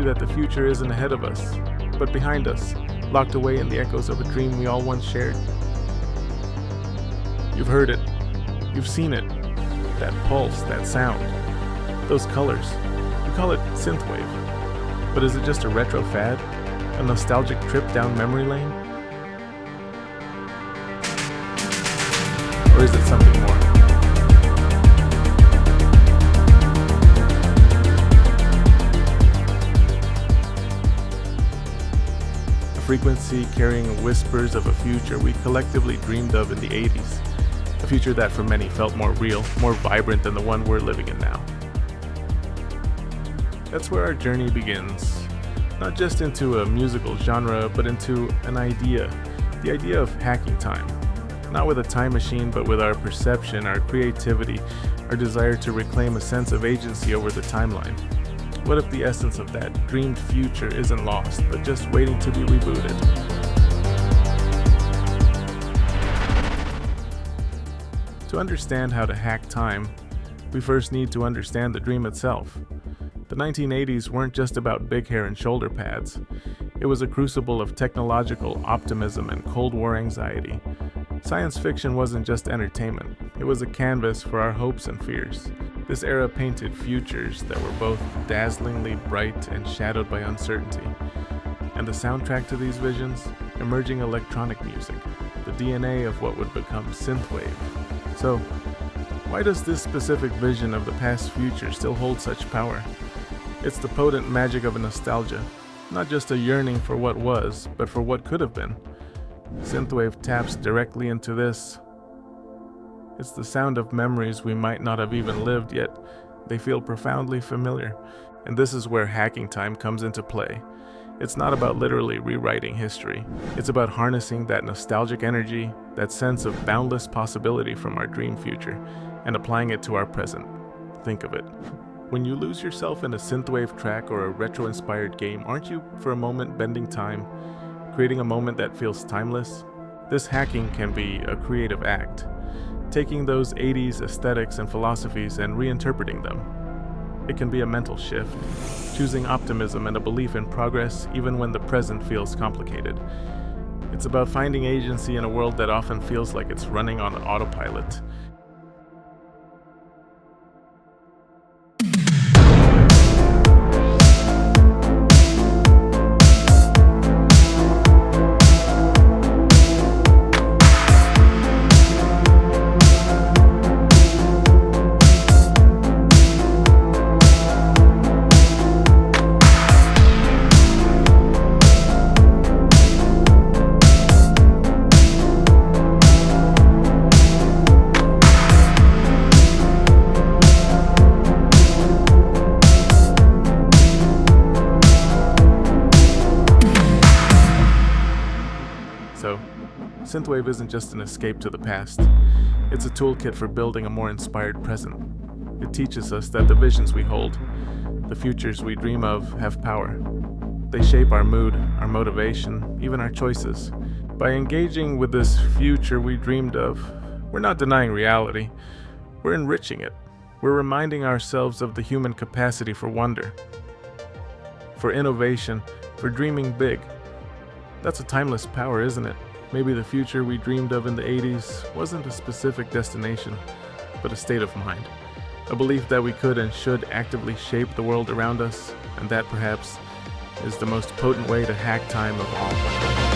that the future isn't ahead of us, but behind us, locked away in the echoes of a dream we all once shared. You've heard it. You've seen it. That pulse, that sound, those colors. We call it Synthwave. But is it just a retro fad? A nostalgic trip down memory lane? Or is it something more? A frequency carrying whispers of a future we collectively dreamed of in the 80s. A future that for many felt more real, more vibrant than the one we're living in now. That's where our journey begins. Not just into a musical genre, but into an idea. The idea of hacking time. Not with a time machine, but with our perception, our creativity, our desire to reclaim a sense of agency over the timeline. What if the essence of that dreamed future isn't lost, but just waiting to be rebooted? To understand how to hack time, we first need to understand the dream itself. The 1980s weren't just about big hair and shoulder pads. It was a crucible of technological optimism and Cold War anxiety. Science fiction wasn't just entertainment, it was a canvas for our hopes and fears. This era painted futures that were both dazzlingly bright and shadowed by uncertainty. And the soundtrack to these visions? Emerging electronic music, the DNA of what would become Synthwave. So, why does this specific vision of the past future still hold such power? It's the potent magic of a nostalgia, not just a yearning for what was, but for what could have been. Synthwave taps directly into this. It's the sound of memories we might not have even lived, yet they feel profoundly familiar. And this is where hacking time comes into play. It's not about literally rewriting history. It's about harnessing that nostalgic energy, that sense of boundless possibility from our dream future, and applying it to our present. Think of it. When you lose yourself in a synthwave track or a retro-inspired game, aren't you, for a moment, bending time, creating a moment that feels timeless? This hacking can be a creative act, taking those 80s aesthetics and philosophies and reinterpreting them. It can be a mental shift, choosing optimism and a belief in progress even when the present feels complicated. It's about finding agency in a world that often feels like it's running on autopilot. So, Synthwave isn't just an escape to the past. It's a toolkit for building a more inspired present. It teaches us that the visions we hold, the futures we dream of, have power. They shape our mood, our motivation, even our choices. By engaging with this future we dreamed of, we're not denying reality. We're enriching it. We're reminding ourselves of the human capacity for wonder, for innovation, for dreaming big. That's a timeless power, isn't it? Maybe the future we dreamed of in the 80s wasn't a specific destination, but a state of mind. A belief that we could and should actively shape the world around us, and that perhaps is the most potent way to hack time of all.